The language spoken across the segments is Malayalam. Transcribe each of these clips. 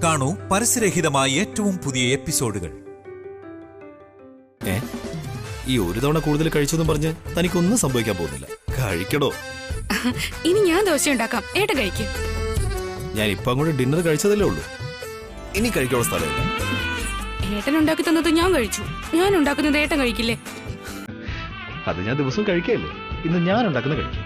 കാണൂ പരസ്യരഹിതമായ ഏറ്റവും പുതിയ എപ്പിസോഡുകൾ. ഈ ഒരു തവണ കൂടുതൽ കഴിച്ചെന്ന് പറഞ്ഞ് തനിക്കൊന്നും സംഭവിക്കാൻ പോകുന്നില്ല. കഴിക്കടോ. ഇനി ഞാൻ ദോശ ഉണ്ടാക്കാം, ഏട്ടൻ കഴിക്കും. ഞാൻ ഇപ്പൊ അങ്ങോട്ട് ഡിന്നർ കഴിച്ചതല്ലേ ഉള്ളൂ, ഇനി കഴിക്കാനുള്ള സ്ഥലമില്ല. ഏട്ടൻ ഉണ്ടാക്കി തന്നത് ഞാൻ കഴിച്ചു, ഞാൻ ഉണ്ടാക്കുന്നത് ഏട്ടൻ കഴിക്കില്ലേ? അത് ഞാൻ ദിവസവും കഴിക്കല്ലേ, ഇന്ന് ഞാൻ ഉണ്ടാക്കുന്ന കഴിക്കും.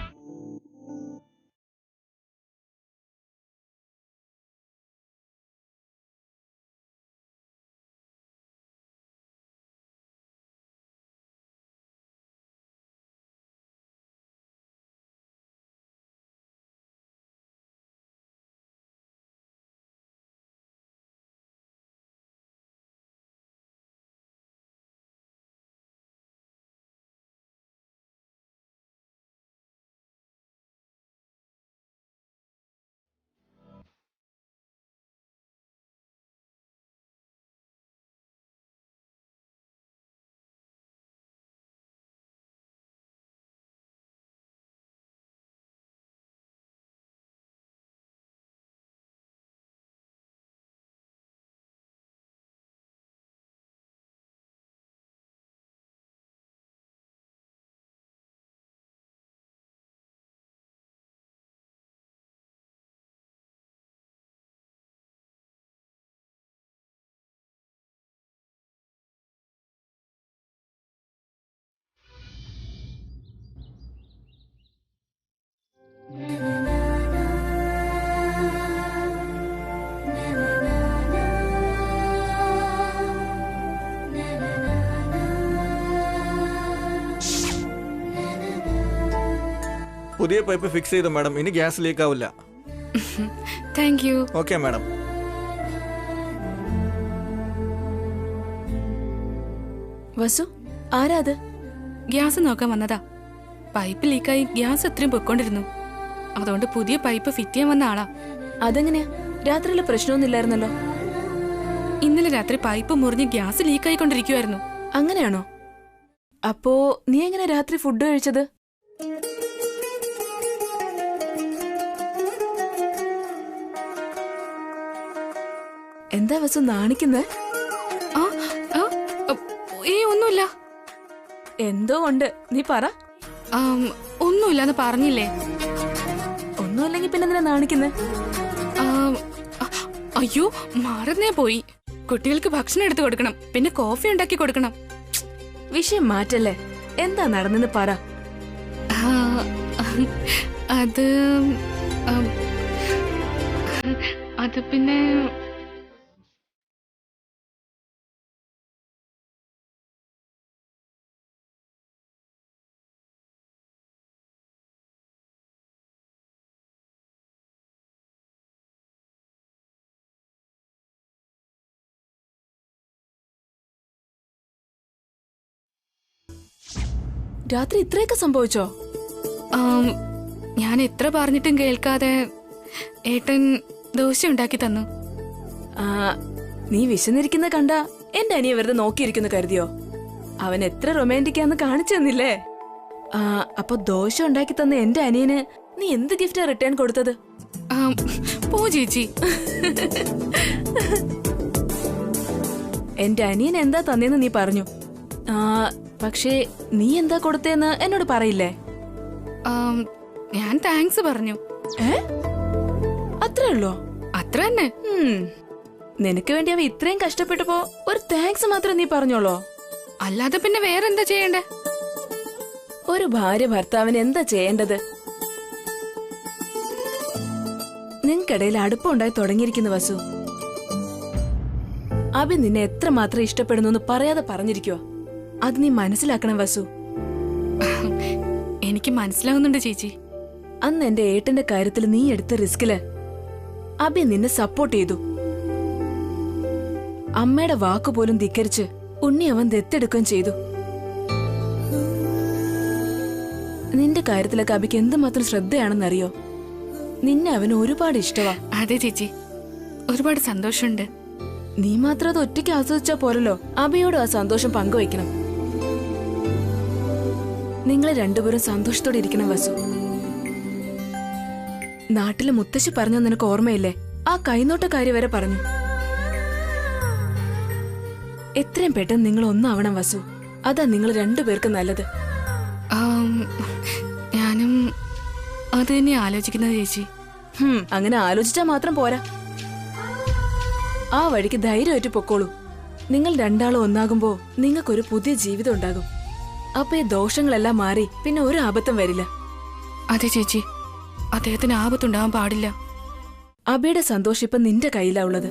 പുതിയ പൈപ്പ് ഫിക്സ് ചെയ്തു മാഡം, ഇനി ഗ്യാസ് ലീക്ക് ആവില്ല. Thank you. Okay madam. Vasu, ആരാ അത്? ഗ്യാസ് നോക്കാൻ വന്നതാ. പൈപ്പ് ലീക്കായി ഗ്യാസ് എത്രയും പൊയ്ക്കൊണ്ടിരുന്നു. അതുകൊണ്ട് പുതിയ പൈപ്പ് ഫിറ്റ് ചെയ്യാൻ വന്ന ആളാ. അതെങ്ങനെയാ? രാത്രിയില് പ്രശ്നമൊന്നുമില്ലായിരുന്നല്ലോ. ഇന്നലെ രാത്രി പൈപ്പ് മുറിഞ്ഞ് ഗ്യാസ് ലീക്കായിക്കൊണ്ടിരിക്കുവായിരുന്നു. അങ്ങനെയാണോ? അപ്പോ നീ എങ്ങനെ രാത്രി ഫുഡ് കഴിച്ചത്? എന്താ വസു നാണിക്കുന്നേ? ഒന്നുമില്ല. എന്തോ ഉണ്ട്, നീ പറ. ഒന്നുമില്ലാന്ന് പറഞ്ഞില്ലേ? ഒന്നുമില്ലെങ്കിൽ പിന്നെ എന്തിനാ നാണിക്കുന്നേ? അയ്യോ, മറന്നേ പോയി. കുട്ടികൾക്ക് ഭക്ഷണം എടുത്തു കൊടുക്കണം, പിന്നെ കോഫി ഉണ്ടാക്കി കൊടുക്കണം. വിഷയം മാറ്റല്ലേ, എന്താ നടന്നെന്ന് പറ. അത് പിന്നെ രാത്രി ഇത്രയൊക്കെ സംഭവിച്ചോ? ഞാൻ എത്ര പറഞ്ഞിട്ടും കേൾക്കാതെ ഏട്ടൻ ദോശ ഉണ്ടാക്കി തന്നു. നീ വിശന്നിരിക്കുന്ന കണ്ട എന്റെ അനിയ വെറുതെ നോക്കിയിരിക്കുന്നു കരുതിയോ? അവൻ എത്ര റൊമാൻറ്റിക്കാന്ന് കാണിച്ചു തന്നില്ലേ? അപ്പൊ ദോശ ഉണ്ടാക്കി തന്ന എന്റെ അനിയന് നീ എന്ത് ഗിഫ്റ്റാ റിട്ടേൺ കൊടുത്തത്? പോ ചേച്ചി. എന്റെ അനിയൻ എന്താ തന്നേന്ന് നീ പറഞ്ഞു. പക്ഷേ നീ എന്താ കൊടുത്തേന്ന് എന്നോട് പറയില്ലേ? ഞാൻ താങ്ക്സ് പറഞ്ഞു. അത്രേ ഉള്ളോ? അത്ര തന്നെ. നിനക്ക് വേണ്ടി അവ ഇത്രയും കഷ്ടപ്പെട്ടപ്പോ ഒരു താങ്ക്സ് മാത്രം നീ പറഞ്ഞോളോ? അല്ലാതെ പിന്നെ വേറെന്താ ചെയ്യണ്ടേ? ഒരു ഭാര്യ ഭർത്താവിന് എന്താ ചെയ്യേണ്ടത്? നിങ്ങൾക്കിടയിൽ അടുപ്പമുണ്ടായി തുടങ്ങിയിരിക്കുന്നു വസു. അഭി നിന്നെ എത്രമാത്രം ഇഷ്ടപ്പെടുന്നു പറയാതെ പറഞ്ഞിരിക്കോ? അത് നീ മനസ്സിലാക്കണം വസു. എനിക്ക് മനസ്സിലാവുന്നുണ്ട് ചേച്ചി. അന്ന് എന്റെ ഏട്ടന്റെ കാര്യത്തിൽ നീ എടുത്ത റിസ്കില് അഭി നിന്നെ സപ്പോർട്ട് ചെയ്തു. അമ്മയുടെ വാക്കുപോലും ധിക്കരിച്ച് ഉണ്ണി അവൻ ദത്തെടുക്കുകയും ചെയ്തു. നിന്റെ കാര്യത്തിലൊക്കെ അഭിക്ക് എന്തുമാത്രം ശ്രദ്ധയാണെന്നറിയോ? നിന്നെ അവന് ഒരുപാട് ഇഷ്ടവാ. അതെ ചേച്ചി, ഒരുപാട് സന്തോഷമുണ്ട്. നീ മാത്രം അത് ഒറ്റയ്ക്ക് ആസ്വദിച്ചാ പോരല്ലോ, അഭിയോട് ആ സന്തോഷം പങ്കുവയ്ക്കണം. നിങ്ങൾ രണ്ടുപേരും സന്തോഷത്തോടെ ഇരിക്കണം വസു. നാട്ടിലെ മുത്തശ്ശി പറഞ്ഞ നിനക്ക് ഓർമ്മയില്ലേ? ആ കൈനോട്ടക്കാരി വരെ പറഞ്ഞു എത്രയും പെട്ടെന്ന് നിങ്ങൾ ഒന്നാവണം വസു. അതാ നിങ്ങൾ രണ്ടുപേർക്കും നല്ലത്. ഞാനും അത് തന്നെ ആലോചിക്കുന്നത് ചേച്ചി. അങ്ങനെ ആലോചിച്ചാ മാത്രം പോരാ. ആ വഴിക്ക് ധൈര്യമായിട്ട് പൊക്കോളൂ. നിങ്ങൾ രണ്ടാളും ഒന്നാകുമ്പോ നിങ്ങൾക്കൊരു പുതിയ ജീവിതം ഉണ്ടാകും. അപ്പൊ ഈ ദോഷങ്ങളെല്ലാം മാറി പിന്നെ ഒരു ആപത്തും വരില്ല. അതെ ചേച്ചി, അദ്ദേഹത്തിന് ആപത്തുണ്ടാവാൻ പാടില്ല. അബിയുടെ സന്തോഷം ഇപ്പൊ നിന്റെ കയ്യിലാ ഉള്ളത്.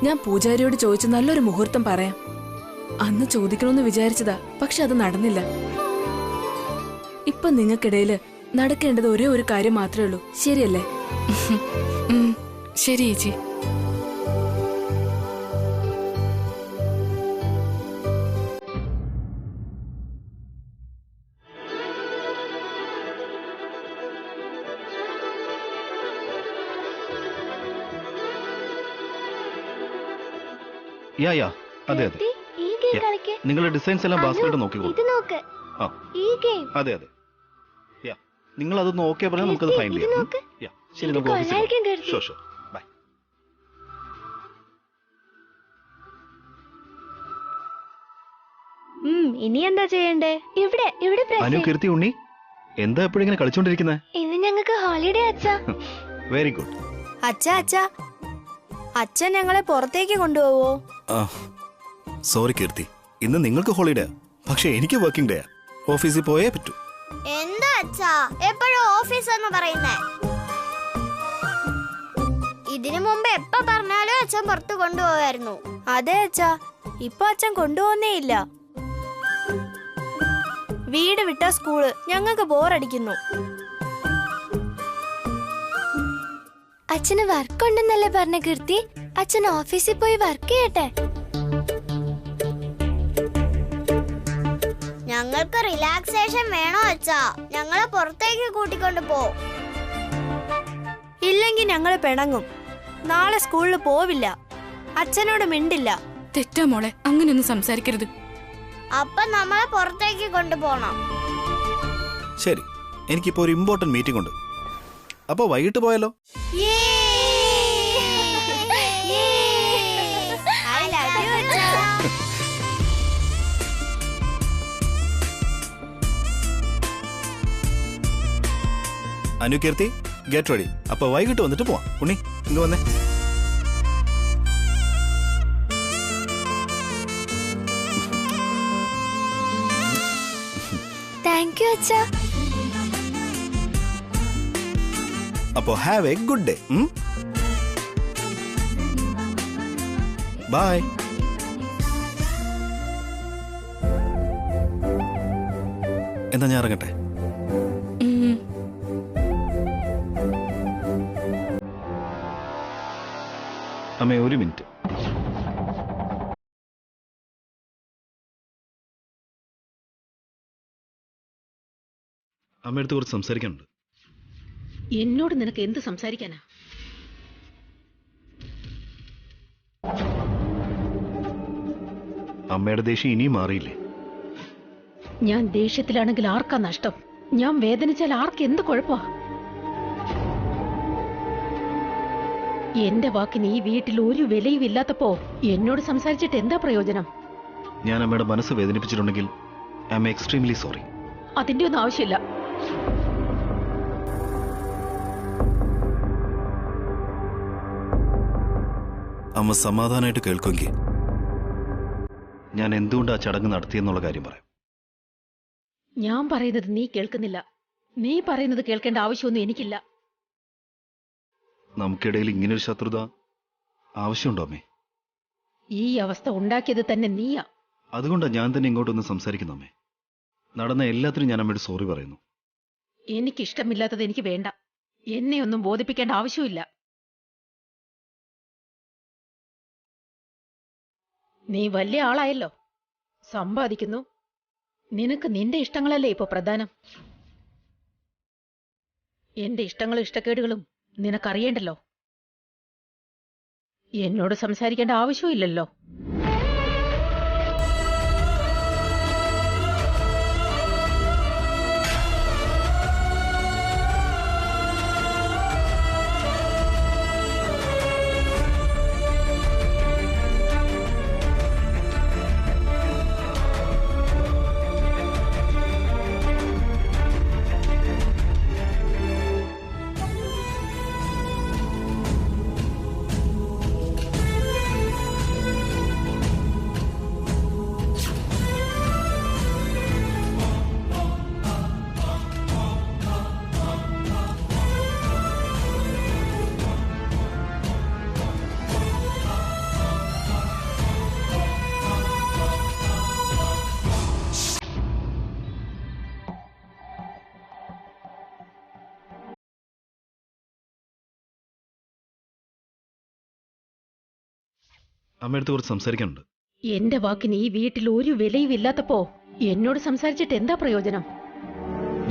ഞാൻ പൂജാരിയോട് ചോദിച്ച് നല്ലൊരു മുഹൂർത്തം പറയാം. അന്ന് ചോദിക്കണമെന്ന് വിചാരിച്ചതാ, പക്ഷെ അത് നടന്നില്ല. ഇപ്പൊ നിങ്ങൾക്കിടയില് നടക്കേണ്ടത് ഒരേ ഒരു കാര്യം മാത്രമേ ഉള്ളൂ, ശരിയല്ലേ? ശരി ചേച്ചി. യാ അതെ അതെ. ഈ ഗെയിം കളിക്ക്. നിങ്ങളുടെ ഡിസൈൻസ് എല്ലാം ബാസ്കറ്റ് നോക്കിക്കോളൂ. ഇത് നോക്ക്. ആ ഈ ഗെയിം. അതെ അതെ. യാ നിങ്ങൾ അതൊന്ന് ഓക്കെ പറഞ്ഞാൽ നമുക്കത് ഫൈനൽ ചെയ്യാം. യാ ശരി, നമുക്ക് കൊള്ളായിരിക്കും ഓഫീസിൽ കരുതി. Sure bye. ഇനി എന്താ ചെയ്യണ്ടേ? ഇവിടെ press അനു, ചെയ്യ്. കീർത്തി, ഉണ്ണി എന്താ എപ്പോഴും ഇങ്ങനെ കളിച്ചോണ്ടിരിക്കുന്നത്? ഇന്ന് ഞങ്ങൾക്ക് ഹോളിഡേ അച്ഛാ. Very good. അച്ഛാ അച്ഛൻ ഞങ്ങളെ പുറത്തേക്ക് കൊണ്ടുപോവോ? സോറി കീർത്തി, ഇന്ന് നിങ്ങൾക്ക് ഹോളിഡേ, പക്ഷെ എനിക്ക് വർക്കിംഗ് ഡേ. ഓഫീസിൽ പോയേ പറ്റൂ. എന്താ അച്ഛാ എപ്പോഴും ഓഫീസ് എന്ന് പറയുന്നേ? ഇതിനു മുമ്പ് എപ്പ പറഞ്ഞാലും അച്ഛൻ പുറത്ത് കൊണ്ടുപോകായിരുന്നു. അതെ അച്ഛാ, ഇപ്പൊ അച്ഛൻ കൊണ്ടുപോകുന്നേ ഇല്ല. വീട് വിട്ട സ്കൂള് ഞങ്ങൾക്ക് ബോറടിക്കുന്നു. അച്ഛന് വർക്ക് ഉണ്ടെന്നല്ലേ പറഞ്ഞ കീർത്തി? അച്ഛൻ ഓഫീസിൽ പോയി വർക്ക് ചെയ്യട്ടെ. ഞങ്ങൾക്ക് റിലാക്സേഷൻ വേണോ അച്ഛാ? ഞങ്ങളെ പുറത്തേക്ക് കൂട്ടിക്കൊണ്ട് പോ. ഇല്ലെങ്കിൽ ഞങ്ങള് പിണങ്ങും. നാളെ സ്കൂളിൽ പോവില്ല, അച്ഛനോട് മിണ്ടില്ല. തെറ്റാ മോളെ, അങ്ങനെയൊന്നും സംസാരിക്കരുത്. അപ്പൊ നമ്മളെ പുറത്തേക്ക് കൊണ്ടുപോകണം. ശരി, എനിക്കിപ്പോ ഒരു ഇമ്പോർട്ടന്റ് മീറ്റിംഗ് ഉണ്ട്. അപ്പൊ വൈകിട്ട് പോയാലോ? അനു, കീർത്തി, ഗെറ്റ് റെഡി. അപ്പൊ വൈകിട്ട് വന്നിട്ട് പോവാം. ഉണ്ണി ഇങ്ങ് വന്നേ. താങ്ക് യു അച്ഛാ. അപ്പോ have a good day. Bye. എന്നാ ഞാൻ ഇറങ്ങട്ടെ. അമ്മേ, ഒരു മിനിറ്റ്. അമ്മയടുത്ത് കുറച്ച് സംസാരിക്കാനുണ്ട്. എന്നോട് നിനക്ക് എന്ത് സംസാരിക്കാനാ? അമ്മയുടെ ദേഷ്യം ഇനിയും മാറിയില്ലേ? ഞാൻ ദേഷ്യത്തിലാണെങ്കിൽ ആർക്കാ നഷ്ടം? ഞാൻ വേദനിച്ചാൽ ആർക്ക് എന്ത് കുഴപ്പമാ? എന്റെ വാക്കിന് ഈ വീട്ടിൽ ഒരു വിലയും ഇല്ലാത്തപ്പോ എന്നോട് സംസാരിച്ചിട്ട് എന്താ പ്രയോജനം? ഞാൻ അമ്മയുടെ മനസ്സ് വേദനിപ്പിച്ചിട്ടുണ്ടെങ്കിൽ ഐ ആം എക്സ്ട്രീംലി സോറി. അതിന്റെ ഒന്നും ആവശ്യമില്ല. അമ്മ സമാധാനമായിട്ട് കേൾക്കുമെങ്കിൽ ഞാൻ എന്തുകൊണ്ട് ആ ചടങ്ങ് നടത്തിയെന്നുള്ള കാര്യം പറയാം. ഞാൻ പറയുന്നത് നീ കേൾക്കുന്നില്ല. നീ പറയുന്നത് കേൾക്കേണ്ട ആവശ്യമൊന്നും എനിക്കില്ല. നമുക്കിടയിൽ ഇങ്ങനൊരു ശത്രുത ആവശ്യമുണ്ടോ അമ്മേ? ഈ അവസ്ഥ ഉണ്ടാക്കിയത് തന്നെ നീയാ. അതുകൊണ്ടാണ് ഞാൻ തന്നെ ഇങ്ങോട്ടൊന്ന് സംസാരിക്കുന്നു അമ്മേ. നടന്ന എല്ലാത്തിനും ഞാൻ അമ്മയോട് സോറി പറയുന്നു. എനിക്കിഷ്ടമില്ലാത്തത് എനിക്ക് വേണ്ട. എന്നെ ഒന്നും ബോധിപ്പിക്കേണ്ട ആവശ്യമില്ല. നീ വലിയ ആളായല്ലോ, സമ്പാദിക്കുന്നു. നിനക്ക് നിന്റെ ഇഷ്ടങ്ങളല്ലേ ഇപ്പൊ പ്രധാനം. എന്റെ ഇഷ്ടങ്ങളും ഇഷ്ടക്കേടുകളും നിനക്കറിയേണ്ടല്ലോ. എന്നോട് സംസാരിക്കേണ്ട ആവശ്യമില്ലല്ലോ. അമ്മയടുത്ത് കുറച്ച് സംസാരിക്കാനുണ്ട്. എന്റെ വാക്കിന് ഈ വീട്ടിൽ ഒരു വിലയും ഇല്ലാത്തപ്പോ എന്നോട് സംസാരിച്ചിട്ട് എന്താ പ്രയോജനം?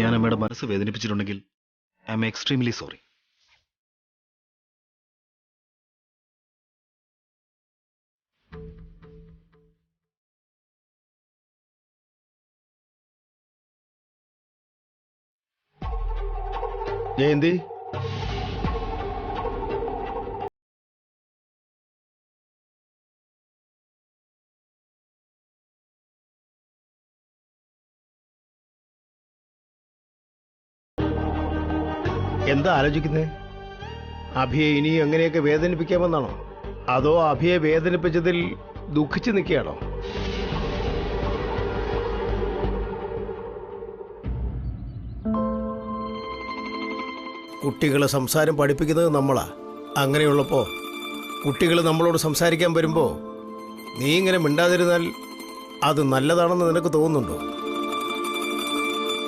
ഞാൻ അമ്മയുടെ മനസ്സ് വേദനിപ്പിച്ചിട്ടുണ്ടെങ്കിൽ I am extremely sorry. Jayanthi, എന്താ ആലോചിക്കുന്നേ? അഭിയെ ഇനി എങ്ങനെയൊക്കെ വേദനിപ്പിക്കാമെന്നാണോ? അതോ അഭിയെ വേദനിപ്പിച്ചതിൽ ദുഃഖിച്ചു നിൽക്കുകയാണോ? കുട്ടികളെ സംസാരം പഠിപ്പിക്കുന്നത് നമ്മളാ. അങ്ങനെയുള്ളപ്പോൾ കുട്ടികൾ നമ്മളോട് സംസാരിക്കാൻ വരുമ്പോൾ നീ ഇങ്ങനെ മിണ്ടാതിരുന്നാൽ അത് നല്ലതാണെന്ന് നിനക്ക് തോന്നുന്നുണ്ടോ?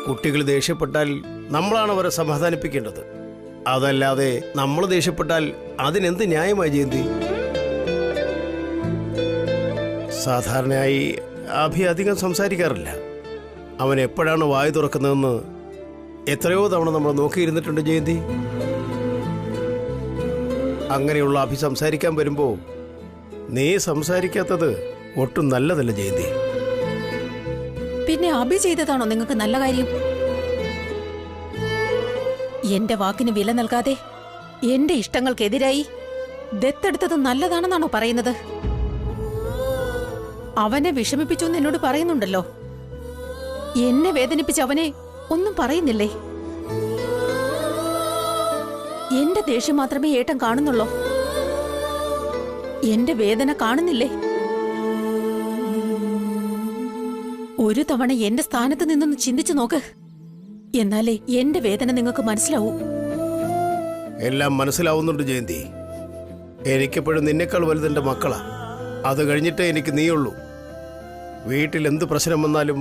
കുട്ടികൾ ദേഷ്യപ്പെട്ടാൽ നമ്മളാണ് അവരെ സമാധാനിപ്പിക്കേണ്ടത്. അതല്ലാതെ നമ്മൾ ദേഷ്യപ്പെട്ടാൽ അതിനെന്ത് ന്യായമായി ജയന്തി? സാധാരണയായി അഭി അധികം സംസാരിക്കാറില്ല. അവൻ എപ്പോഴാണ് വായു തുറക്കുന്നതെന്ന് എത്രയോ തവണ നമ്മൾ നോക്കിയിരുന്നിട്ടുണ്ട് ജയന്തി. അങ്ങനെയുള്ള അഭി സംസാരിക്കാൻ വരുമ്പോൾ നീ സംസാരിക്കാത്തത് ഒട്ടും നല്ലതല്ല ജയന്തി. പിന്നെ അഭി ചെയ്തതാണോ നിങ്ങൾക്ക് നല്ല കാര്യം? എന്റെ വാക്കിന് വില നൽകാതെ എന്റെ ഇഷ്ടങ്ങൾക്കെതിരായി ദത്തെടുത്തത് നല്ലതാണെന്നാണോ പറയുന്നത്? അവനെ വിഷമിപ്പിച്ചു എന്ന് എന്നോട് പറയുന്നുണ്ടല്ലോ. എന്നെ വേദനിപ്പിച്ച് അവനെ ഒന്നും പറയുന്നില്ലേ? എന്റെ ദേഷ്യം മാത്രമേ ഏട്ടൻ കാണുന്നുള്ളൂ. എന്റെ വേദന കാണുന്നില്ലേ? ഒരു തവണ എന്റെ സ്ഥാനത്ത് നിന്നൊന്ന് ചിന്തിച്ചു നോക്ക്. എന്നാലേ എന്റെ വേദന നിങ്ങൾക്ക് മനസ്സിലാവൂ. എല്ലാം മനസ്സിലാവുന്നുണ്ട് ജയന്തി. എനിക്കെപ്പോഴും നിന്നെക്കാൾ വലുതെന്റെ മക്കളാ. അത് കഴിഞ്ഞിട്ടേ എനിക്ക് നീയുള്ളൂ. വീട്ടിൽ എന്ത് പ്രശ്നം വന്നാലും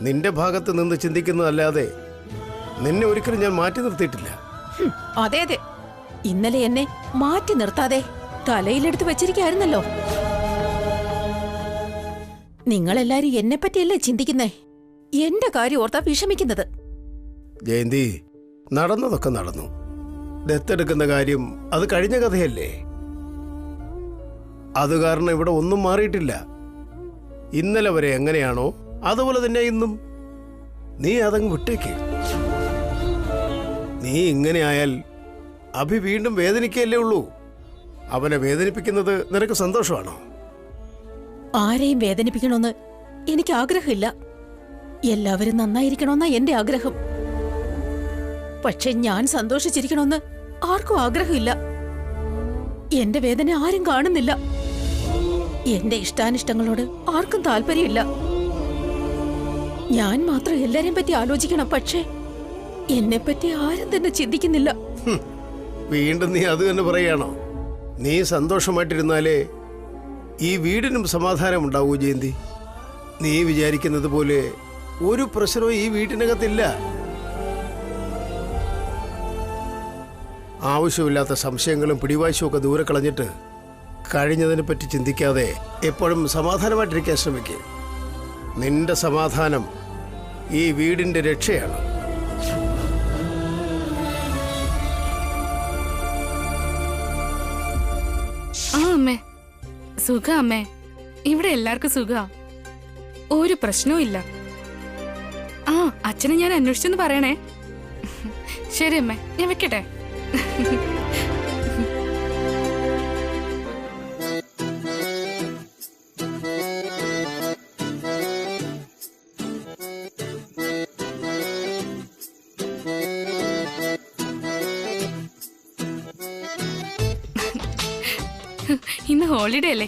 നിന്റെ ഭാഗത്ത് നിന്ന് ചിന്തിക്കുന്നതല്ലാതെ നിന്നെ ഒരിക്കലും ഞാൻ മാറ്റി നിർത്തിയിട്ടില്ല. അതെ അതെ, ഇന്നലെ എന്നെ മാറ്റി നിർത്താതെ തലയിലെടുത്ത് വെച്ചിരിക്കായിരുന്നല്ലോ. നിങ്ങളെല്ലാരും എന്നെ പറ്റിയല്ലേ ചിന്തിക്കുന്നേ? എന്റെ കാര്യം ഓർത്താ വിഷമിക്കുന്നത്. ജയന്തി, നടന്നതൊക്കെ നടന്നു. ദത്തെടുക്കുന്ന കാര്യം അത് കഴിഞ്ഞ കഥയല്ലേ. അത് കാരണം ഇവിടെ ഒന്നും മാറിയിട്ടില്ല. ഇന്നലെ വരെ എങ്ങനെയാണോ അതുപോലെ തന്നെ ഇന്നും. നീ അതങ്ങ് വിട്ടേക്ക്. നീ ഇങ്ങനെ ആയാൽ അഭി വീണ്ടും വേദനിക്കല്ലേ ഉള്ളൂ. അവനെ വേദനിപ്പിക്കുന്നത് നിനക്ക് സന്തോഷമാണോ? ആരെയും വേദനിപ്പിക്കണമെന്ന് എനിക്ക് ആഗ്രഹമില്ല. എല്ലാവരും നന്നായിരിക്കണമെന്നാ എന്റെ ആഗ്രഹം. പക്ഷെ ഞാൻ സന്തോഷിച്ചിരിക്കണമെന്ന് ആർക്കും ആഗ്രഹമില്ല. എന്റെ വേദന ആരും കാണുന്നില്ല. എന്റെ ഇഷ്ടാനിഷ്ടങ്ങളോട് ആർക്കും താല്പര്യമില്ല. ഞാൻ മാത്രം എല്ലാരെയും പറ്റി ആലോചിക്കണം. പക്ഷേ എന്നെപ്പറ്റി ആരും തന്നെ ചിന്തിക്കുന്നില്ല. വീണ്ടും നീ അത് തന്നെ പറയാണോ? നീ സന്തോഷമായിട്ടിരുന്നാലേ ഈ വീടിനും സമാധാനം ഉണ്ടാവൂ ജയന്തി. നീ വിചാരിക്കുന്നത് പോലെ ഒരു പ്രശ്നവും ഈ വീട്ടിനകത്തില്ല. ആവശ്യമില്ലാത്ത സംശയങ്ങളും പിടിവാശിയും ഒക്കെ ദൂരെ കളഞ്ഞിട്ട് കഴിഞ്ഞതിനെ പറ്റി ചിന്തിക്കാതെ എപ്പോഴും സമാധാനമായിട്ടിരിക്കാൻ ശ്രമിക്കുക. നിന്റെ സമാധാനം ഈ വീടിന്റെ രക്ഷയാണ്. ആ അമ്മേ, സുഖ അമ്മേ. ഇവിടെ എല്ലാവർക്കും സുഖ, ഒരു പ്രശ്നവും ഇല്ല. ആ അച്ഛനെ ഞാൻ അന്വേഷിച്ചെന്ന് പറയണേ. ശരി അമ്മേ, ഞാൻ വെക്കട്ടെ. ഇന്ന് ഹോളിഡേ അല്ലേ,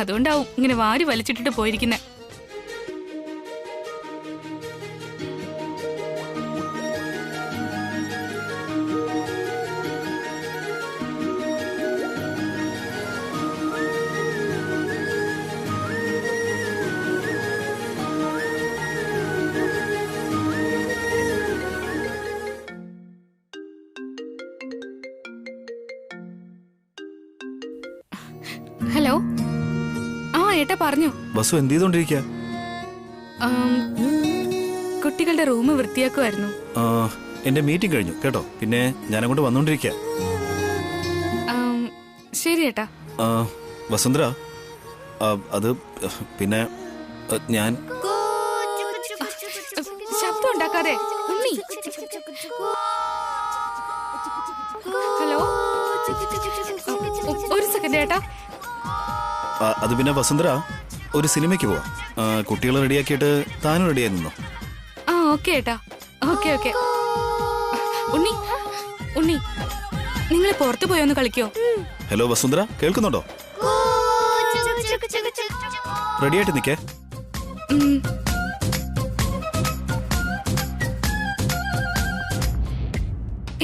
അതുകൊണ്ടാവും ഇങ്ങനെ വാരി വലിച്ചിട്ടിട്ട് പോയിരിക്കുന്നെ. ഹലോ. ആ ഏട്ടാ പറഞ്ഞു. ബസ്സു എന്ത് ചെയ്തോണ്ടിരിക്കുക? കുട്ടികളുടെ റൂം വൃത്തിയാക്കുമായിരുന്നു. എന്റെ മീറ്റിംഗ് കഴിഞ്ഞു കേട്ടോ. പിന്നെ ഞാനങ്ങോട്ട് വന്നോണ്ടിരിക്കുക. ശരി ഏട്ടാ. വസുന്ധര, അത് പിന്നെ ഞാൻ ശബ്ദം ഉണ്ടാക്കാതെ. ഉണ്ണി. ഹലോ, ഒരു സെക്കൻഡ് ഏട്ടാ. അത് പിന്നെ വസുന്ധര, ഒരു സിനിമയ്ക്ക് പോവാം. കുട്ടികളെ റെഡിയാക്കിയിട്ട് താനും റെഡിയായി നിന്നോ? ആ ഓക്കെ ഏട്ടാ. Okay okay. ഉണ്ണി, ഉണ്ണി, നിങ്ങൾ പുറത്തു പോയൊന്ന് കളിക്കോ? ഹലോ വസുന്ധര, കേൾക്കുന്നുണ്ടോ? റെഡിയായിട്ട് നിക്കേ.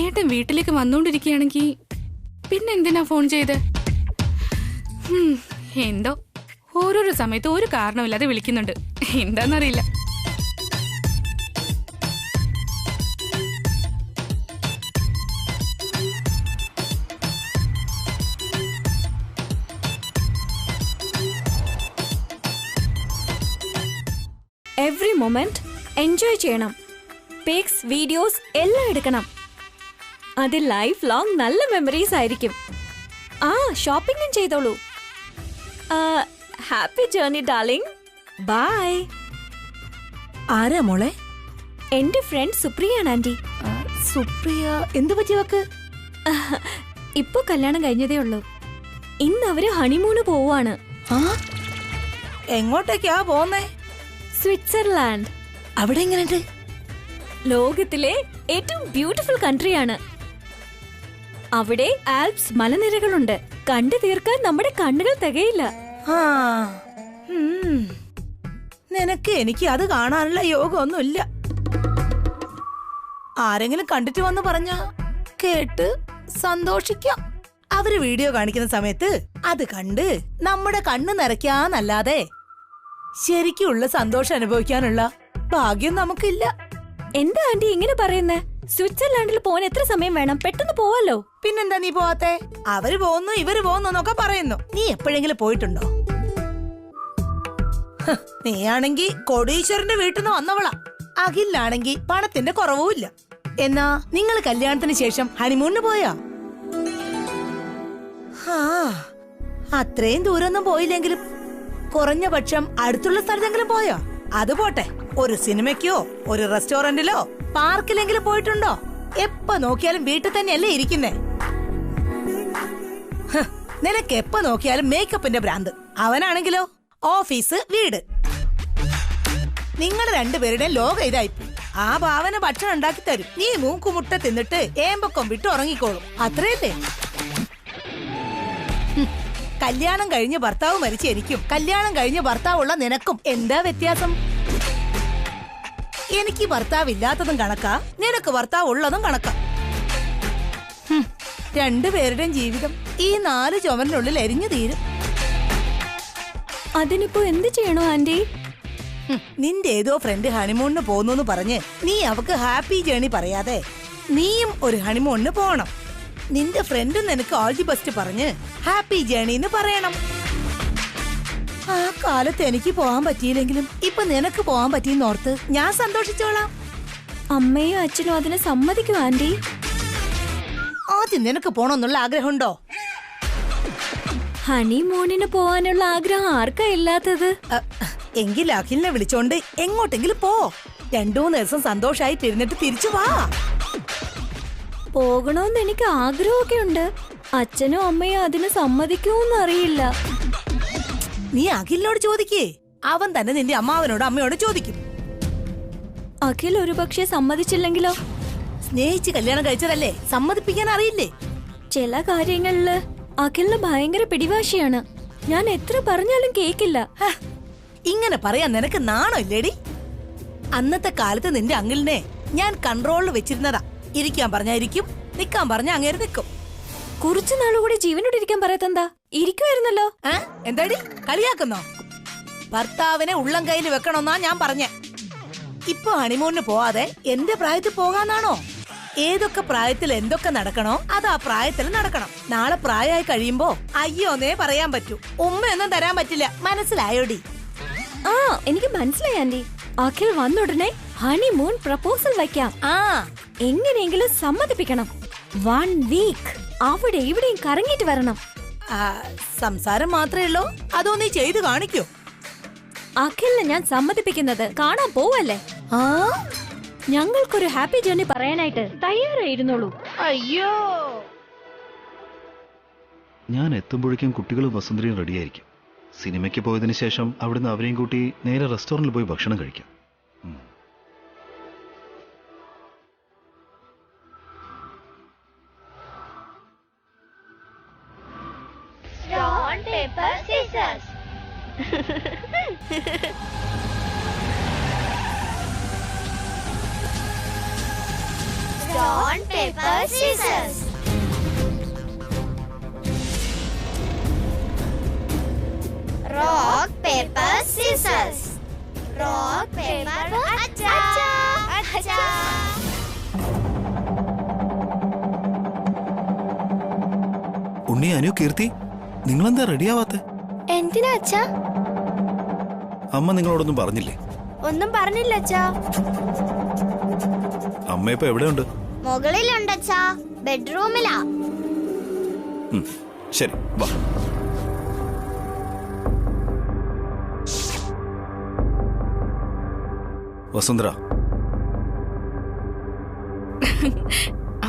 ഏട്ടൻ വീട്ടിലേക്ക് വന്നോണ്ടിരിക്കുകയാണെങ്കി പിന്നെ എന്തിനാ ഫോൺ ചെയ്ത്? എന്തോ ഓരോരോ സമയത്ത് ഒരു കാരണമില്ലാതെ വിളിക്കുന്നുണ്ട്. എന്താന്നറിയില്ല. എവറി മൊമെന്റ് എൻജോയ് ചെയ്യണം. പിക്സ്, വീഡിയോസ് എല്ലാം എടുക്കണം. അത് ലൈഫ് ലോങ് നല്ല മെമ്മറീസ് ആയിരിക്കും. ഷോപ്പിംഗും ചെയ്തോളൂ. Happy journey darling. ബൈ. ആരാ മോളെ? എന്റെ ഫ്രണ്ട് സുപ്രിയാണ് ആന്റി. സുപ്രിയ, എന്തു പറ്റിയവക്ക്? ഇപ്പൊ കല്യാണം കഴിഞ്ഞതേ ഉള്ളൂ. ഇന്ന് അവര് ഹണിമൂണ് പോവാണ്. എങ്ങോട്ടേക്കാ പോന്നേ? സ്വിറ്റ്സർലാൻഡ്. അവിടെ എങ്ങനെയുണ്ട്? ലോകത്തിലെ ഏറ്റവും ബ്യൂട്ടിഫുൾ കൺട്രിയാണ്. അവിടെ ആൽപ്സ് മലനിരകളുണ്ട്. കണ്ടു തീർക്കാൻ നമ്മുടെ കണ്ണുകൾ തികയില്ല. നിനക്ക് എനിക്ക് അത് കാണാനുള്ള യോഗമൊന്നുമില്ല. ആരെങ്കിലും കണ്ടിട്ട് വന്ന് പറഞ്ഞാ കേട്ട് സന്തോഷിക്കാം. അവര് വീഡിയോ കാണിക്കുന്ന സമയത്ത് അത് കണ്ട് നമ്മുടെ കണ്ണ് നിറയ്ക്കാന്നല്ലാതെ ശരിക്കുള്ള സന്തോഷം അനുഭവിക്കാനുള്ള ഭാഗ്യം നമുക്കില്ല. എന്താ ആന്റി ഇങ്ങനെ പറയുന്നേ? സ്വിറ്റ്സർലാൻഡിൽ പോകാൻ എത്ര സമയം വേണം? പെട്ടെന്ന് പോവാലോ. പിന്നെന്താ നീ പോവാത്തെ? അവര് പോകുന്നു, ഇവര് പോകുന്നു എന്നൊക്കെ പറയുന്നു. നീ എപ്പോഴെങ്കിലും പോയിട്ടുണ്ടോ? നീയാണെങ്കി കോടീശ്വരന്റെ വീട്ടിൽ നിന്ന് വന്നവളാ. അഖിലാണെങ്കി പണത്തിന്റെ കുറവുമില്ല. എന്നാ നിങ്ങൾ കല്യാണത്തിന് ശേഷം ഹണിമൂണിന് പോയാ? അത്രയും ദൂരമൊന്നും പോയില്ലെങ്കിലും കുറഞ്ഞ പക്ഷം അടുത്തുള്ള സ്ഥലത്തെങ്കിലും പോയോ? അത് പോട്ടെ, ഒരു സിനിമയ്ക്കോ ഒരു റെസ്റ്റോറന്റിലോ പാർക്കിലെങ്കിലും പോയിട്ടുണ്ടോ? എപ്പ നോക്കിയാലും വീട്ടിൽ തന്നെയല്ലേ ഇരിക്കുന്നേ. നിനക്ക് എപ്പ നോക്കിയാലും മേക്കപ്പിന്റെ ഭ്രാന്ത്. അവനാണെങ്കിലോ ഓഫീസ്, വീട്. നിങ്ങൾ രണ്ടുപേരുടെ ലോകം ഇതായിപ്പോ. ആ ഭാവന ഭക്ഷണം ഉണ്ടാക്കി തരും. നീ മൂക്കുമുട്ട തിന്നിട്ട് ഏമ്പക്കം വിട്ട് ഉറങ്ങിക്കോളും. അത്രയല്ലേ? കല്യാണം കഴിഞ്ഞ് ഭർത്താവ് മരിച്ച എനിക്കും കല്യാണം കഴിഞ്ഞ് ഭർത്താവുള്ള നിനക്കും എന്താ വ്യത്യാസം? എനിക്ക് ഭർത്താവ് ഇല്ലാത്തതും കണക്കാ, നിനക്ക് ഭർത്താവ് ഉള്ളതും കണക്കാ. രണ്ടുപേരുടെയും ജീവിതം ഈ 4 ചുമരിനുള്ളിൽ എരിഞ്ഞു തീരും. അതിനിപ്പോ എന്ത് ചെയ്യണോ ആന്റി? നിന്റെ ഏതോ ഫ്രണ്ട് ഹണിമൂണിന് പോകുന്നു പറഞ്ഞ് നീ അവക്ക് ഹാപ്പി ജേണി പറയാതെ നീയും ഒരു ഹണിമൂണിന് പോണം. നിന്റെ ഫ്രണ്ടും നിനക്ക് ഓൾ ദി ബെസ്റ്റ് പറഞ്ഞ് ഹാപ്പി ജേണിന്ന് പറയണം. ആ കാലത്ത് എനിക്ക് പോകാൻ പറ്റിയില്ലെങ്കിലും ഇപ്പൊ നിനക്ക് പോകാൻ പറ്റിയെന്നോർത്ത് ഞാൻ സന്തോഷിച്ചോളാം. അമ്മയും അച്ഛനും അതിനെ സമ്മതിക്കും ആന്റി. ആദ്യം നിനക്ക് പോണോന്നുള്ള ആഗ്രഹമുണ്ടോ? ഹണിമൂണിന് പോവാനുള്ള ആഗ്രഹം ആർക്കാ ഇല്ലാത്തത്? എങ്കിൽ അഖിലിനെ വിളിച്ചോണ്ട് എങ്ങോട്ടെങ്കിലും പോ. 2-3 ദിവസം സന്തോഷായിട്ടിരുന്നിട്ട് തിരിച്ചു വാ. പോകണോന്ന് എനിക്ക് ആഗ്രഹമൊക്കെ ഉണ്ട്. അച്ഛനും അമ്മയും അതിന് സമ്മതിക്കുമെന്ന് അറിയില്ല. നീ അഖിലിനോട് ചോദിക്കേ. അവൻ തന്നെ നിന്റെ അമ്മാവനോട് അമ്മയോട് ചോദിക്കും. അഖിൽ ഒരുപക്ഷെ സമ്മതിച്ചില്ലെങ്കിലോ? സ്നേഹിച്ച് കല്യാണം കഴിച്ചതല്ലേ, സമ്മതിപ്പിക്കാൻ അറിയില്ലേ? ചില കാര്യങ്ങളില് അഖിലിന് ഭയങ്കര പിടിവാശിയാണ്. ഞാൻ എത്ര പറഞ്ഞാലും കേക്കില്ല. ഇങ്ങനെ പറയാൻ നിനക്ക് നാണോ ഇല്ലേടി? അന്നത്തെ കാലത്ത് നിന്റെ അങ്കിളിനെ ഞാൻ കൺട്രോളിൽ വെച്ചിരുന്നതാ. ഇരിക്കാൻ പറഞ്ഞാ ഇരിക്കും, നിക്കാൻ പറഞ്ഞാ അങ്ങേര് നിക്കും. കുറച്ചു നാളുകൂടി ജീവനോട് ഇരിക്കാൻ പറയത്തെന്താ? ഇരിക്കുമായിരുന്നല്ലോ. എന്താടി കളിയാക്കുന്നോ? ഭർത്താവിനെ ഉള്ളം കയ്യിൽ വെക്കണമെന്നാ ഞാൻ പറഞ്ഞേ. ഇപ്പൊ ഹണിമൂണിന് പോവാതെ എന്റെ പ്രായത്തിൽ പോകാന്നാണോ? ഏതൊക്കെ പ്രായത്തിൽ എന്തൊക്കെ നടക്കണോ അത് ആ പ്രായത്തിൽ നടക്കണം. നാളെ പ്രായമായി കഴിയുമ്പോ അയ്യോന്നേ പറയാൻ പറ്റൂ. ഉമ്മയൊന്നും തരാൻ പറ്റില്ല. മനസ്സിലായോടി? ആ എനിക്ക് മനസ്സിലായി ആന്റി. അഖിൽ വന്നുടനെ ഹണിമൂൺ പ്രപ്പോസൽ വയ്ക്കാം. ആ എങ്ങനെയെങ്കിലും സമ്മതിപ്പിക്കണം. 1 വീക്ക് അവിടെ ഇവിടെയും കറങ്ങിട്ട് വരണം. സംസാരം മാത്രമേ ഉള്ളൂ, അതോ നീ ചെയ്തു കാണിക്കോ? അഖിലിനെ ഞാൻ സമ്മതിപ്പിക്കുന്നത് കാണാൻ പോവല്ലേ. ആ ഞങ്ങൾക്കൊരു ഹാപ്പി ജേർണി പറയാനായിട്ട് തയ്യാറായിരുന്നുള്ളൂ. അയ്യോ ഞാൻ എത്തുമ്പോഴേക്കും കുട്ടികളും വസുന്ധരയും റെഡിയായിരിക്കും. സിനിമയ്ക്ക് പോയതിനു ശേഷം അവിടുന്ന് അവരെയും കൂട്ടി നേരെ റെസ്റ്റോറൻറ്റിൽ പോയി ഭക്ഷണം കഴിക്കാം. Stone, paper, scissors. Stone, paper, scissors. Rock, paper, scissors. Rock, paper, acha. Acha. ഉണ്ണി, അനു, കീർത്തി, നിങ്ങളെന്താ റെഡിയാവാത്തെ? എന്തിനാ അച്ഛാ? അമ്മ നിങ്ങളോടൊന്നും പറഞ്ഞില്ലേ? ഒന്നും പറഞ്ഞില്ല അച്ഛാ. അമ്മ ഇപ്പൊ എവിടെയുണ്ട്? മുകളിലുണ്ട് അച്ഛാ, ബെഡ്റൂമിലാ. ശരി, വാ. വസുന്ധര,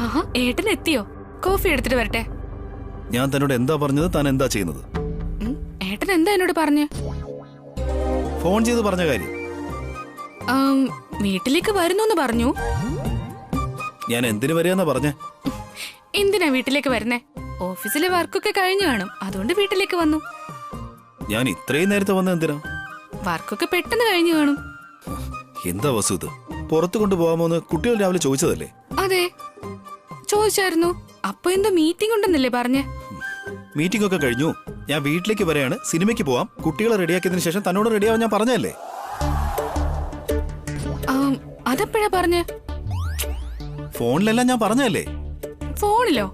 ആഹാ, ഏട്ടൻ എത്തിയോ? കോഫി എടുത്തിട്ട് വരട്ടെ. ഞാൻ തന്നോട് എന്താ പറഞ്ഞത്, താൻ എന്താ ചെയ്യുന്നത്? ഏട്ടൻ എന്താ എന്നോട് പറഞ്ഞേ? ഫോൺ ചെയ്ത് പറഞ്ഞ കാര്യം. വീട്ടിലേക്ക് വരുന്നു പറഞ്ഞു. ഞാൻ എന്തിനു വരികയെന്നാ പറഞ്ഞേ? എന്തിനാ വീട്ടിലേക്ക് വരുന്നേ? ഓഫീസിലെ വർക്കൊക്കെ കഴിഞ്ഞു കാണും, അതുകൊണ്ട് വീട്ടിലേക്ക് വന്നു. ഞാൻ ഇത്രയും നേരത്തെ വന്ന എന്തിനാ? വർക്കൊക്കെ പെട്ടെന്ന് കഴിഞ്ഞു കാണും. എന്താ വസു ഇത്? പുറത്തു കൊണ്ടുപോകാമോന്ന് കുട്ടികൾ രാവിലെ ചോദിച്ചതല്ലേ? അതെ, ചോദിച്ചായിരുന്നു. അപ്പൊ എന്തോ മീറ്റിംഗ് ഉണ്ടെന്നല്ലേ പറഞ്ഞേ? മീറ്റിംഗ് ഒക്കെ കഴിഞ്ഞു. ഞാൻ വീട്ടിലേക്ക് വരെയാണ്, സിനിമയ്ക്ക് പോവാം. കുട്ടികളെ റെഡിയാക്കിയതിനു ശേഷം തന്നോട് റെഡിയാവാൻ ഞാൻ പറഞ്ഞല്ലേ? അതെപ്പോഴാ പറഞ്ഞേ? ഫോണിലെല്ലാം ഞാൻ പറഞ്ഞല്ലേ? ഫോണിലോ?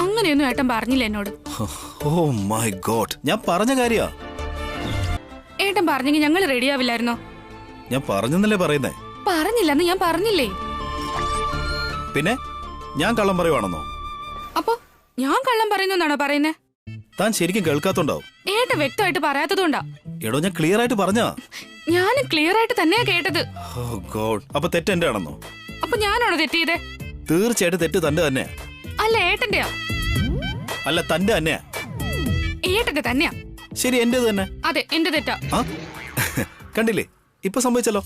അങ്ങനെയൊന്നും ഏട്ടൻ പറഞ്ഞില്ല എന്നോട്. ഓ മൈ ഗോഡ്, ഞാൻ പറഞ്ഞ കാര്യാ. ഏട്ടൻ പറഞ്ഞെങ്കിൽ ഞങ്ങൾ റെഡിയാവില്ലായിരുന്നോ? ഞാൻ പറഞ്ഞെന്നല്ലേ പറയുന്നേ? പറഞ്ഞില്ലെന്ന് ഞാൻ പറഞ്ഞില്ലേ? പിന്നെ ഞാൻ കള്ളം പറയുവാണെന്നോ? അപ്പൊ ഞാൻ കള്ളം പറയുന്നാണോ പറയുന്നേ? താൻ ശരിക്കും കേൾക്കാത്തോണ്ടാവും. ഏട്ടൻ വ്യക്തമായിട്ട് പറയാത്തതുകൊണ്ടാ. എടോ, ഞാൻ ക്ലിയർ ആയിട്ട് പറഞ്ഞാ. ഞാനും ക്ലിയർ ആയിട്ട് തന്നെയാ കേട്ടത്. ഓ ഗോഡ്, അപ്പൊ തെറ്റ് എന്റെ ആണെന്നോ? അപ്പൊ ഞാനാണോ തെറ്റിയതേ? തീർച്ചയായിട്ടും തെറ്റ് തന്റെ തന്നെയാ. അല്ല ഏട്ടന്റെയാ. അല്ല, തന്റെ തന്നെയാ. ഏട്ടന്റെ തന്നെയാ. ശരി, എന്റേത് തന്നെ. അതെ, എന്റെ തെറ്റാ. കണ്ടില്ലേ, ഇപ്പൊ സംഭവിച്ചല്ലോ.